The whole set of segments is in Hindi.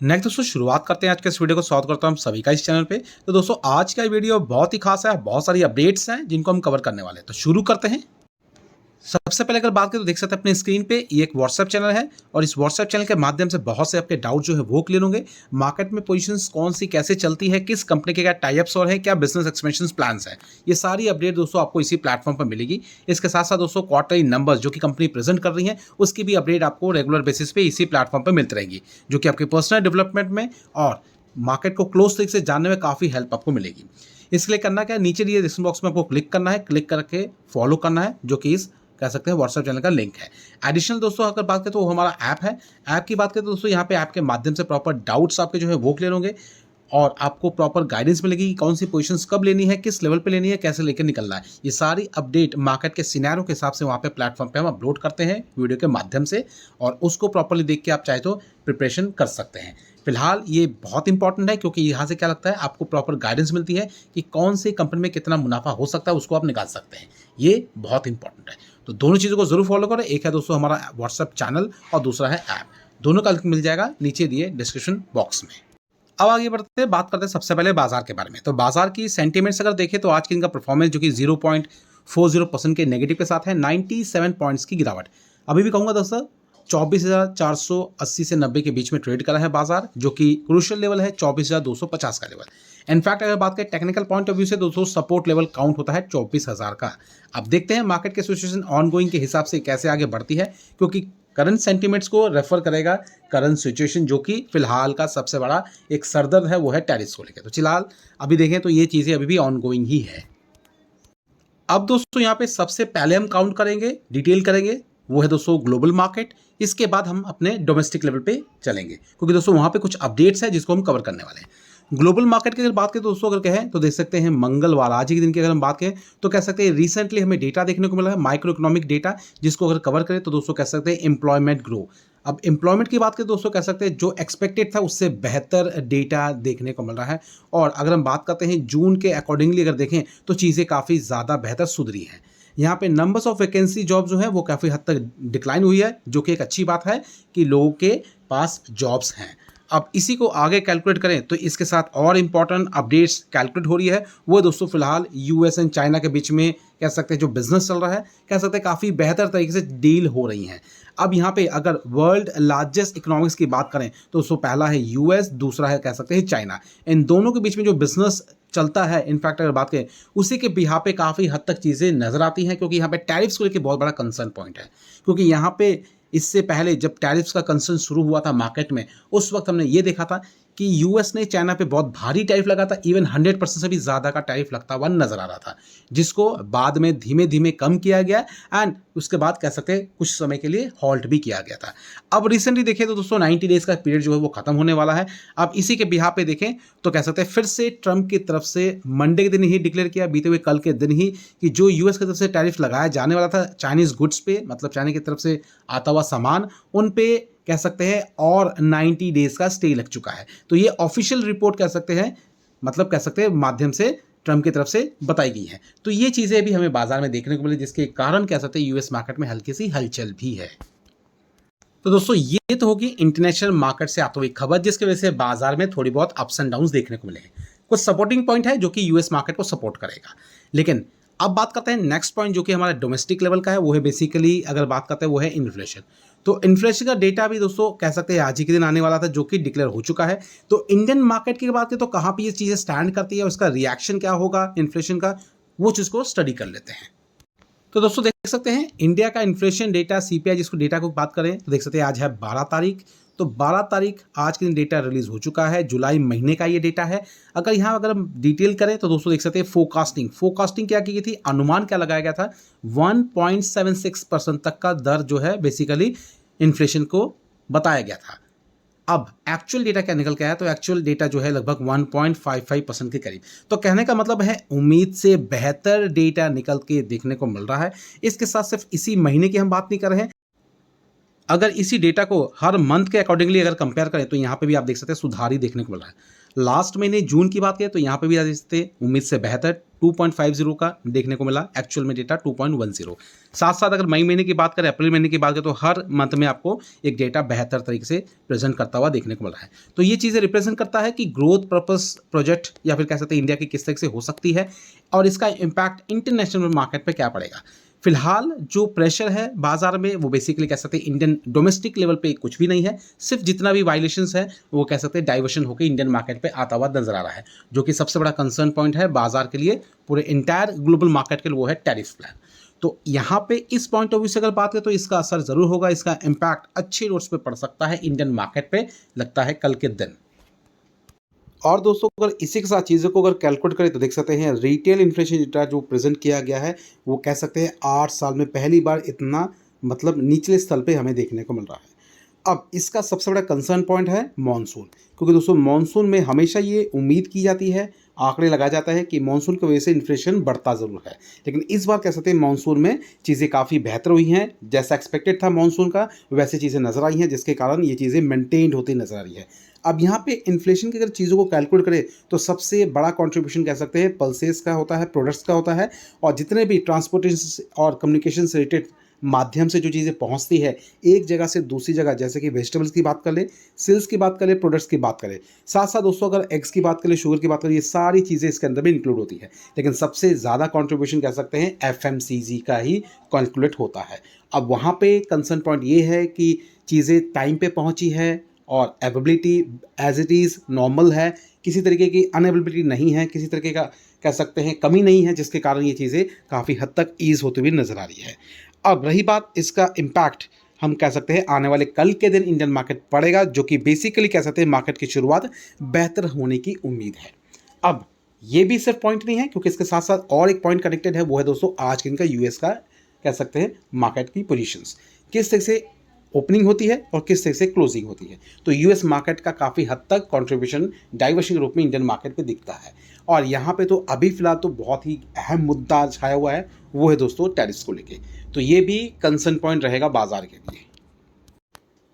नेक्स्ट दोस्तों शुरुआत करते हैं आज के इस वीडियो को। स्वागत करता हूं हम सभी का इस चैनल पे। तो दोस्तों आज का वीडियो बहुत ही खास है, बहुत सारी अपडेट्स हैं जिनको हम कवर करने वाले हैं। तो शुरू करते हैं। सबसे पहले अगर बात करें तो देख सकते हैं अपने स्क्रीन पे ये एक व्हाट्सएप चैनल है और इस व्हाट्सएप चैनल के माध्यम से बहुत से आपके डाउट जो है वो क्लियर होंगे। मार्केट में पोजीशंस कौन सी कैसे चलती है, किस कंपनी के क्या टाइप्स और है, क्या बिजनेस एक्सपेंशन प्लान्स है, ये सारी अपडेट दोस्तों आपको इसी प्लेटफॉर्म पर मिलेगी। इसके साथ साथ दोस्तों क्वार्टरली नंबर्स जो कि कंपनी प्रेजेंट कर रही है उसकी भी अपडेट आपको रेगुलर बेसिस पे इसी प्लेटफॉर्म पर मिलती रहेगी, जो कि आपके पर्सनल डेवलपमेंट में और मार्केट को क्लोज तरीके से जानने में काफ़ी हेल्प आपको मिलेगी। इसके लिए करना क्या है, नीचे दिए डिस्क्रिप्शन बॉक्स में आपको क्लिक करना है, क्लिक करके फॉलो करना है, जो कि इस कह सकते हैं व्हाट्सएप चैनल का लिंक है। एडिशनल दोस्तों अगर बात करें तो वो हमारा ऐप है। ऐप की बात करें तो दोस्तों यहाँ पे ऐप के माध्यम से प्रॉपर डाउट्स आपके जो है वो क्लियर होंगे और आपको प्रॉपर गाइडेंस मिलेगी कि कौन सी पोजीशंस कब लेनी है, किस लेवल पे लेनी है, कैसे लेकर निकलना है। ये सारी अपडेट मार्केट के सिनेरियो के हिसाब से वहाँ पे प्लेटफॉर्म पे हम अपलोड करते हैं वीडियो के माध्यम से और उसको प्रॉपरली देख के आप चाहे तो प्रिपरेशन कर सकते हैं। फिलहाल ये बहुत इंपॉर्टेंट है क्योंकि यहाँ से क्या लगता है आपको प्रॉपर गाइडेंस मिलती है कि कौन सी कंपनी में कितना मुनाफा हो सकता है, उसको आप निकाल सकते हैं। ये बहुत इंपॉर्टेंट है, तो दोनों चीज़ों को जरूर फॉलो करें। एक है दोस्तों हमारा व्हाट्सएप चैनल और दूसरा है ऐप। दोनों का लिंक मिल जाएगा नीचे दिए डिस्क्रिप्शन बॉक्स में। अब आगे बढ़ते हैं, बात करते हैं सबसे पहले बाजार के बारे में। तो बाजार की सेंटीमेंट्स अगर देखें तो आज की इनका परफॉर्मेंस जो कि 0.40% के नेगेटिव के साथ है, 97 पॉइंट्स की गिरावट। अभी भी कहूँगा दोस्तों 24,480 से 90 के बीच में ट्रेड करा है बाजार, जो कि क्रूशियल लेवल है 24,250 का लेवल। इनफैक्ट अगर बात करें टेक्निकल पॉइंट ऑफ व्यू से दोस्तों सपोर्ट लेवल काउंट होता है 24,000 का। अब देखते हैं मार्केट के सिचुएशन ऑनगोइंग के हिसाब से कैसे आगे बढ़ती है, क्योंकि करंट सेंटीमेंट्स को रेफर करेगा करंट सिचुएशन, जो कि फिलहाल का सबसे बड़ा एक सरदर्द है वो है टैरिफ्स को लेकर। तो फिलहाल अभी देखें तो ये चीज़ें अभी भी ऑनगोइंग ही है। अब दोस्तों यहाँ पे सबसे पहले हम काउंट करेंगे, डिटेल करेंगे, वो है दोस्तों ग्लोबल मार्केट। इसके बाद हम अपने डोमेस्टिक लेवल पे चलेंगे क्योंकि दोस्तों वहाँ पे कुछ अपडेट्स है जिसको हम कवर करने वाले हैं। ग्लोबल मार्केट की अगर बात करें तो दोस्तों अगर कहें तो देख सकते हैं मंगलवार आज के दिन की अगर हम बात करें तो कह सकते हैं रिसेंटली हमें डेटा देखने को मिला है, माइक्रो इकोनॉमिक डेटा, जिसको अगर कवर करें तो दोस्तों कह सकते हैं एम्प्लॉयमेंट ग्रो। अब एम्प्लॉयमेंट की बात करें दोस्तों कह सकते हैं जो एक्सपेक्टेड था उससे बेहतर डेटा देखने को मिल रहा है। और अगर हम बात करते हैं जून के अकॉर्डिंगली अगर देखें तो चीज़ें काफ़ी ज़्यादा बेहतर सुधरी हैं। यहाँ पे नंबर्स ऑफ वैकेंसी जॉब जो है वो काफ़ी हद तक डिक्लाइन हुई है, जो कि एक अच्छी बात है कि लोगों के पास जॉब्स हैं। अब इसी को आगे कैलकुलेट करें तो इसके साथ और इम्पॉर्टेंट अपडेट्स कैलकुलेट हो रही है, वो दोस्तों फिलहाल यूएस एंड चाइना के बीच में कह सकते हैं जो बिजनेस चल रहा है, कह सकते हैं काफ़ी बेहतर तरीके से डील हो रही हैं। अब यहाँ पे अगर वर्ल्ड लार्जेस्ट इकोनॉमिक्स की बात करें तो दोस्तों पहला है यूएस, दूसरा है कह सकते हैं चाइना। इन दोनों के बीच में जो बिजनेस चलता है, इनफैक्ट अगर बात करें उसी के यहाँ पे काफ़ी हद तक चीज़ें नजर आती हैं, क्योंकि यहाँ पे टैरिफ्स को लेकर बहुत बड़ा कंसर्न पॉइंट है। क्योंकि यहाँ पे इससे पहले जब टैरिफ्स का कंसर्न शुरू हुआ था मार्केट में, उस वक्त हमने ये देखा था कि यूएस ने चाइना पे बहुत भारी टैरिफ लगा था, इवन 100% से भी ज़्यादा का टैरिफ लगता हुआ नजर आ रहा था, जिसको बाद में धीमे धीमे कम किया गया एंड उसके बाद कह सकते हैं कुछ समय के लिए हॉल्ट भी किया गया था। अब रिसेंटली देखें तो दोस्तों 90 डेज का पीरियड जो है वो खत्म होने वाला है। अब इसी के बिहार पे देखें तो कह सकते हैं फिर से ट्रंप की तरफ से मंडे के दिन ही डिक्लेयर किया, बीते हुए कल के दिन ही, कि जो यूएस की तरफ से टैरिफ लगाया जाने वाला था चाइनीज गुड्स पे, मतलब चाइना की तरफ से आता हुआ सामान, उन पे कह सकते हैं और 90 डेज का स्टे लग चुका है। तो ये ऑफिशियल रिपोर्ट कह सकते हैं, मतलब कह सकते हैं माध्यम से ट्रंप की तरफ से बताई गई है। तो ये चीज़ें भी हमें बाजार में देखने को मिली, जिसके कारण कह सकते हैं यूएस मार्केट में हल्की सी हलचल भी है। तो दोस्तों ये तो होगी इंटरनेशनल मार्केट से आती हुई खबर, जिसकी वजह से बाजार में थोड़ी बहुत अप्स एंड डाउन्स देखने को मिले हैं। कुछ सपोर्टिंग पॉइंट है जो कि यूएस मार्केट को सपोर्ट करेगा। लेकिन अब बात करते हैं नेक्स्ट पॉइंट जो कि हमारा डोमेस्टिक लेवल का है, वो है बेसिकली अगर बात करते हैं वो है इन्फ्लेशन। तो इन्फ्लेशन का डेटा भी दोस्तों कह सकते हैं आज ही के दिन आने वाला था, जो कि डिक्लेयर हो चुका है। तो इंडियन मार्केट की बात करें तो कहाँ पे ये चीज़ें स्टैंड करती है, उसका रिएक्शन क्या होगा इन्फ्लेशन का, वो चीज़ को स्टडी कर लेते हैं। तो दोस्तों देख सकते हैं इंडिया का इन्फ्लेशन डेटा सीपीआई, जिसको डेटा को बात करें तो देख सकते हैं आज है 12 तारीख। तो 12 तारीख आज के दिन डेटा रिलीज हो चुका है, जुलाई महीने का ये डेटा है। अगर हम डिटेल करें तो दोस्तों देख सकते हैं फोरकास्टिंग क्या की गई थी, अनुमान क्या लगाया गया था, 1.76% तक का दर जो है बेसिकली इन्फ्लेशन को बताया गया था। अब एक्चुअल डेटा क्या निकल के आया, तो एक्चुअल डेटा जो है लगभग 1.55% के करीब। तो कहने का मतलब है उम्मीद से बेहतर डेटा निकल के देखने को मिल रहा है। इसके साथ सिर्फ इसी महीने की हम बात नहीं कर रहे हैं, अगर इसी डेटा को हर मंथ के अकॉर्डिंगली अगर कंपेयर करें तो यहाँ पे भी आप देख सकते हैं सुधार ही देखने को मिल रहा है। लास्ट महीने जून की बात करें तो यहाँ पे भी देख सकते हैं उम्मीद से बेहतर 2.50 का देखने को मिला, एक्चुअल में डेटा 2.10। साथ साथ अगर मई महीने की बात करें, अप्रैल महीने की बात करें, तो हर मंथ में आपको एक डेटा बेहतर तरीके से प्रेजेंट करता हुआ देखने को मिला है। तो ये चीज़ें रिप्रेजेंट करता है कि ग्रोथ पर्पस प्रोजेक्ट या फिर कह सकते हैं इंडिया की किस तरह से हो सकती है और इसका इम्पैक्ट इंटरनेशनल मार्केट पर क्या पड़ेगा। फिलहाल जो प्रेशर है बाजार में वो बेसिकली कह सकते हैं इंडियन डोमेस्टिक लेवल पे कुछ भी नहीं है, सिर्फ जितना भी वायलेशंस है वो कह सकते हैं डाइवर्शन होकर इंडियन मार्केट पे आता हुआ नजर आ रहा है, जो कि सबसे बड़ा कंसर्न पॉइंट है बाजार के लिए, पूरे इंटायर ग्लोबल मार्केट के लिए, वो है टैरिफ प्लान। तो यहाँ पे इस पॉइंट ऑफ व्यू से अगर बात करें तो इसका असर जरूर होगा, इसका इम्पैक्ट अच्छे नोट्स पे पड़ सकता है इंडियन मार्केट पे, लगता है कल के दिन। और दोस्तों अगर इसी के साथ चीज़ों को अगर कैलकुलेट करें तो देख सकते हैं रिटेल इन्फ्लेशन डेटा जो प्रेजेंट किया गया है वो कह सकते हैं 8 साल में पहली बार इतना मतलब निचले स्तर पे हमें देखने को मिल रहा है। अब इसका सबसे बड़ा कंसर्न पॉइंट है मॉनसून, क्योंकि दोस्तों मॉनसून में हमेशा ये उम्मीद की जाती है, आंकड़े लगाया जाता है कि मॉनसून की वजह से इन्फ्लेशन बढ़ता ज़रूर है, लेकिन इस बार कह सकते हैं मॉनसून में चीज़ें काफ़ी बेहतर हुई हैं, जैसा एक्सपेक्टेड था मॉनसून का वैसे चीज़ें नज़र आई हैं, जिसके कारण ये चीज़ें मेंटेन्ड होती नज़र आ रही है। अब यहाँ पे इन्फ्लेशन की अगर चीज़ों को कैलकुलेट करें तो सबसे बड़ा कंट्रीब्यूशन कह सकते हैं पल्सेस का होता है, प्रोडक्ट्स का होता है, और जितने भी ट्रांसपोर्टेशन और कम्युनिकेशन से रिलेटेड माध्यम से जो चीज़ें पहुंचती है एक जगह से दूसरी जगह, जैसे कि वेजिटेबल्स की बात कर ले, सेल्स की बात करें, प्रोडक्ट्स की बात करें, साथ साथ दोस्तों अगर एग्स की बात करें, शुगर की बात करें, ये सारी चीज़ें इसके अंदर भी इंक्लूड होती है, लेकिन सबसे ज़्यादा कंट्रीब्यूशन कह सकते हैं FMCG का ही कैलकुलेट होता है। अब वहाँ पे कंसर्न पॉइंट ये है कि चीज़ें टाइम पे पहुँची है और availability as it is normal है, किसी तरीके की अनअवेलेबिलिटी नहीं है, किसी तरीके का कह सकते हैं कमी नहीं है, जिसके कारण ये चीज़ें काफ़ी हद तक ईज़ होती हुई नज़र आ रही है। अब रही बात इसका इम्पैक्ट, हम कह सकते हैं आने वाले कल के दिन इंडियन मार्केट पड़ेगा, जो कि बेसिकली कह सकते हैं मार्केट की शुरुआत बेहतर होने की उम्मीद है। अब ये भी सिर्फ पॉइंट नहीं है, क्योंकि इसके साथ साथ और एक पॉइंट कनेक्टेड है, वो है दोस्तों आज के दिन का यूएस का कह सकते हैं मार्केट की पोजीशंस, किस तरह से ओपनिंग होती है और किस तरह से क्लोजिंग होती है। तो यूएस मार्केट का काफ़ी हद तक कंट्रीब्यूशन डाइवर्सिंग के रूप में इंडियन मार्केट पे दिखता है, और यहाँ पे तो अभी फिलहाल तो बहुत ही अहम मुद्दा छाया हुआ है, वो है दोस्तों टैरिफ्स को लेके। तो ये भी कंसर्न पॉइंट रहेगा बाजार के लिए।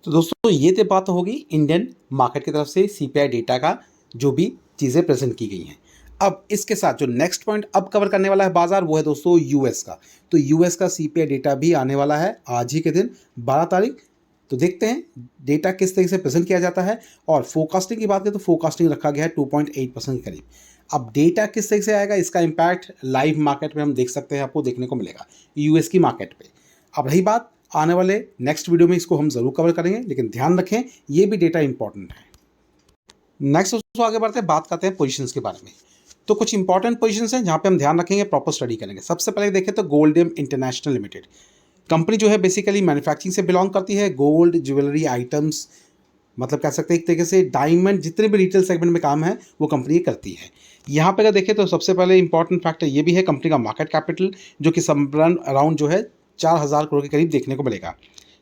तो दोस्तों ये तो बात होगी इंडियन मार्केट की तरफ से CPI डेटा का जो भी चीज़ें प्रेजेंट की गई हैं। अब इसके साथ जो नेक्स्ट पॉइंट अब कवर करने वाला है बाजार, वो है दोस्तों यूएस का। तो यूएस का CPI डेटा भी आने वाला है आज ही के दिन 12 तारीख। तो देखते हैं डेटा किस तरीके से प्रेजेंट किया जाता है, और फोरकास्टिंग की बात करें तो फोरकास्टिंग रखा गया है 2.8% के करीब। अब डेटा किस तरीके से आएगा, इसका इम्पैक्ट लाइव मार्केट में हम देख सकते हैं, आपको देखने को मिलेगा यूएस की मार्केट पे। अब रही बात आने वाले नेक्स्ट वीडियो में इसको हम ज़रूर कवर करेंगे, लेकिन ध्यान रखें ये भी डेटा इंपॉर्टेंट है। नेक्स्ट दोस्तों आगे बढ़ते हैं, बात करते हैं पोजीशंस के बारे में। तो कुछ इंपॉर्टेंट पोजीशंस हैं जहाँ पे हम ध्यान रखेंगे, प्रॉपर स्टडी करेंगे। सबसे पहले देखें तो गोल्डियम इंटरनेशनल लिमिटेड कंपनी जो है बेसिकली मैन्युफैक्चरिंग से बिलोंग करती है, गोल्ड ज्वेलरी आइटम्स, मतलब कह सकते हैं एक तरीके से डायमंड, जितने भी रिटेल सेगमेंट में काम है वो कंपनी करती है। यहाँ पे अगर देखें तो सबसे पहले इंपॉर्टेंट फैक्टर ये भी है कंपनी का मार्केट कैपिटल, जो कि अराउंड जो है 4,000 करोड़ के करीब देखने को मिलेगा।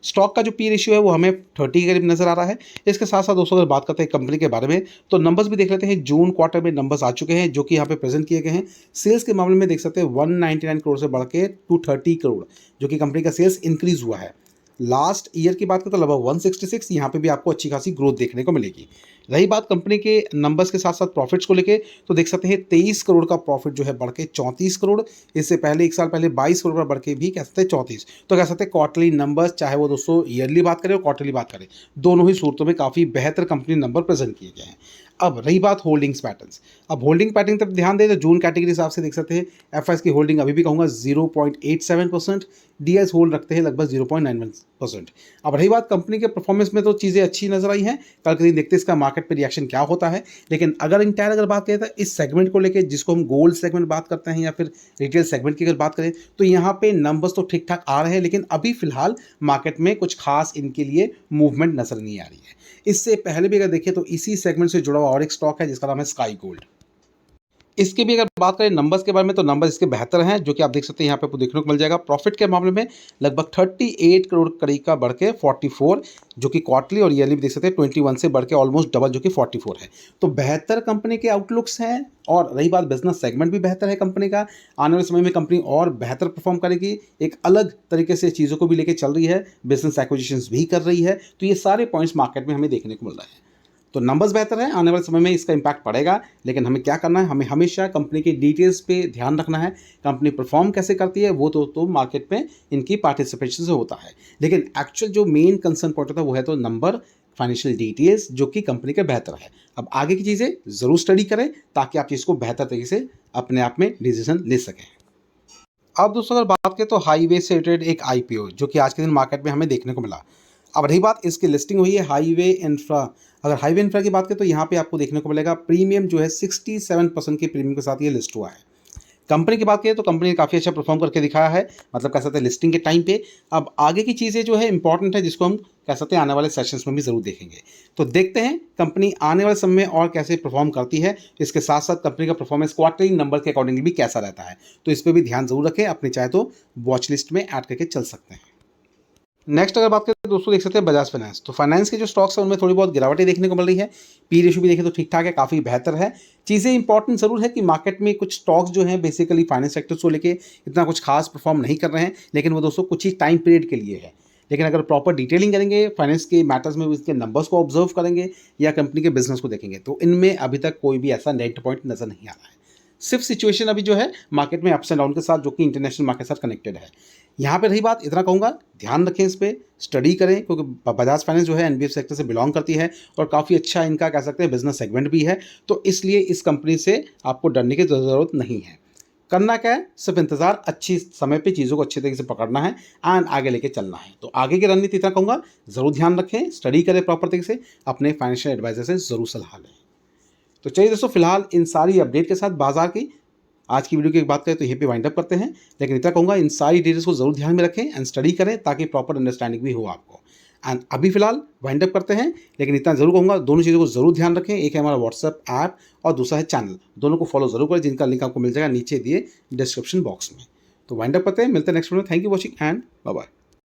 स्टॉक का जो पी रेशियो है वो हमें 30 के करीब नजर आ रहा है। इसके साथ साथ दोस्तों अगर बात करते हैं कंपनी के बारे में तो नंबर्स भी देख लेते हैं। जून क्वार्टर में नंबर्स आ चुके हैं जो कि यहाँ पे प्रेजेंट किए गए हैं। सेल्स के मामले में देख सकते हैं 199 करोड़ से बढ़ के 230 करोड़ जो कि कंपनी का सेल्स इंक्रीज हुआ है। लास्ट ईयर की बात करें तो लगभग 166, यहाँ पे भी आपको अच्छी खासी ग्रोथ देखने को मिलेगी। रही बात कंपनी के नंबर्स के साथ साथ प्रॉफिट्स को लेके तो देख सकते हैं 23 करोड़ का प्रॉफिट जो है बढ़ के 34 करोड़, इससे पहले एक साल पहले 22 करोड़ का बढ़ के भी कह सकते हैं 34। तो कह सकते हैं क्वार्टरली नंबर्स, चाहे वो दोस्तों ईयरली बात करें और क्वार्टरली बात करें, दोनों ही सूरतों में काफ़ी बेहतर कंपनी नंबर प्रेजेंट किए गए हैं। अब रही बात होल्डिंग्स पैटर्न्स, अब होल्डिंग पैटर्न तक ध्यान दें तो जून कैटेगरी हिसाब से देख सकते हैं एफआईएस की होल्डिंग अभी भी कहूँगा 0.87%, डीआईएस होल्ड रखते हैं लगभग 0.91%। अब रही बात कंपनी के परफॉर्मेंस में तो चीज़ें अच्छी नजर आई हैं, कल के दिन देखते हैं इसका मार्केट पे रिएक्शन क्या होता है। लेकिन अगर इंटायर अगर बात करें तो इस सेगमेंट को लेकर, जिसको हम गोल्ड सेगमेंट बात करते हैं या फिर रिटेल सेगमेंट की अगर बात करें, तो यहाँ पे नंबर्स तो ठीक ठाक आ रहे हैं, लेकिन अभी फिलहाल मार्केट में कुछ खास इनके लिए मूवमेंट नजर नहीं आ रही है। इससे पहले भी अगर देखें तो इसी सेगमेंट से जुड़ा हुआ और एक स्टॉक है जिसका नाम है स्काई गोल्ड। इसकी भी अगर बात करें नंबर्स के बारे में तो नंबर्स इसके बेहतर हैं, जो कि आप देख सकते हैं यहाँ पे आपको देखने को मिल जाएगा। प्रॉफिट के मामले में लगभग 38 करोड़ करीब का बढ़ के 44, जो कि क्वार्टरली और ईयरली भी देख सकते हैं 21 से बढ़ के ऑलमोस्ट डबल, जो कि 44 है। तो बेहतर कंपनी के आउटलुक्स हैं, और रही बात बिजनेस सेगमेंट भी बेहतर है कंपनी का। आने वाले समय में कंपनी और बेहतर परफॉर्म करेगी, एक अलग तरीके से चीज़ों को भी लेकर चल रही है, बिजनेस एक्विजिशंस भी कर रही है। तो ये सारे पॉइंट्स मार्केट में हमें देखने को मिल रहा है। तो नंबर्स बेहतर है, आने वाले समय में इसका इम्पैक्ट पड़ेगा, लेकिन हमें क्या करना है, हमें हमेशा कंपनी की डिटेल्स पे ध्यान रखना है। कंपनी परफॉर्म कैसे करती है वो तो मार्केट में इनकी पार्टिसिपेशन से होता है, लेकिन एक्चुअल जो मेन कंसर्न पॉइंट होता है वो है तो नंबर, फाइनेंशियल डिटेल्स जो कि कंपनी के बेहतर है। अब आगे की चीज़ें ज़रूर स्टडी करें ताकि आप चीज़ को बेहतर तरीके से अपने आप में डिसीजन ले सकें। अब दोस्तों अगर बात करें तो हाईवे से रिलेटेड एक आईपीओ जो कि आज के दिन मार्केट में हमें देखने को मिला। अब रही बात, इसकी लिस्टिंग हुई है हाईवे इंफ्रा। अगर हाईवे इंफ्रा की बात करें तो यहाँ पे आपको देखने को मिलेगा प्रीमियम जो है 67% के प्रीमियम के साथ ये लिस्ट हुआ है। कंपनी की बात करें तो कंपनी ने काफ़ी अच्छा परफॉर्म करके दिखाया है, मतलब कह सकते हैं लिस्टिंग के टाइम पे। अब आगे की चीज़ें जो है इंपॉर्टेंट है जिसको हम कह सकते हैं आने वाले सेशंस में भी ज़रूर देखेंगे। तो देखते हैं कंपनी आने वाले समय में और कैसे परफॉर्म करती है, इसके साथ साथ कंपनी का परफॉर्मेंस क्वार्टरली नंबर के अकॉर्डिंगली भी कैसा रहता है। तो इस पर भी ध्यान जरूर रखें, अपने चाहे तो वॉच लिस्ट में ऐड करके चल सकते हैं। नेक्स्ट अगर बात करें तो दोस्तों देख सकते हैं बजाज फाइनेंस। तो फाइनेंस के जो स्टॉक्स हैं उनमें थोड़ी बहुत गिरावटें देखने को मिल रही है। पी रेशियो भी देखें तो ठीक ठाक है, काफ़ी बेहतर है। चीज़ें इंपॉर्टेंट ज़रूर है कि मार्केट में कुछ स्टॉक्स जो हैं बेसिकली फाइनेंस सेक्टर को लेके इतना कुछ खास परफॉर्म नहीं कर रहे हैं, लेकिन वो दोस्तों कुछ ही टाइम पीरियड के लिए है। लेकिन अगर प्रॉपर डिटेलिंग करेंगे फाइनेंस के मैटर्स में, उसके नंबर्स को ऑब्जर्व करेंगे या कंपनी के बिजनेस को देखेंगे तो इनमें अभी तक कोई भी ऐसा नेगेटिव पॉइंट नज़र नहीं आ रहा है। सिर्फ सिचुएशन अभी जो है मार्केट में अप्स एंड डाउन के साथ जो कि इंटरनेशनल मार्केट के साथ कनेक्टेड है। यहाँ पे रही बात, इतना कहूँगा ध्यान रखें, इस पर स्टडी करें, क्योंकि बजाज फाइनेंस जो है एनबीएफसी सेक्टर से बिलोंग करती है और काफ़ी अच्छा इनका कह सकते हैं बिजनेस सेगमेंट भी है। तो इसलिए इस कंपनी से आपको डरने की ज़रूरत नहीं है। करना क्या है, सिर्फ इंतज़ार, अच्छी समय पे चीज़ों को अच्छे तरीके से पकड़ना है एंड आगे लेके चलना है। तो आगे की रणनीति इतना कहूँगा, ज़रूर ध्यान रखें, स्टडी करें प्रॉपर तरीके से, अपने फाइनेंशियल एडवाइजर से ज़रूर सलाह लें। तो चलिए दोस्तों, फिलहाल इन सारी अपडेट के साथ बाजार की आज की वीडियो की बात करें तो यहीं पे वाइंड अप करते हैं। लेकिन इतना कहूँगा, इन सारी डिटेल्स को जरूर ध्यान में रखें एंड स्टडी करें ताकि प्रॉपर अंडरस्टैंडिंग भी हो आपको। एंड अभी फिलहाल वाइंड अप करते हैं, लेकिन इतना जरूर कहूँगा, दोनों चीज़ों को जरूर ध्यान रखें। एक है हमारा व्हाट्सएप ऐप और दूसरा है चैनल, दोनों को फॉलो जरूर करें, जिनका लिंक आपको मिल जाएगा नीचे दिए डिस्क्रिप्शन बॉक्स में। तो वाइंड अप करते हैं, मिलते हैं नेक्स्ट वीडियो में। Thank you watching and bye bye.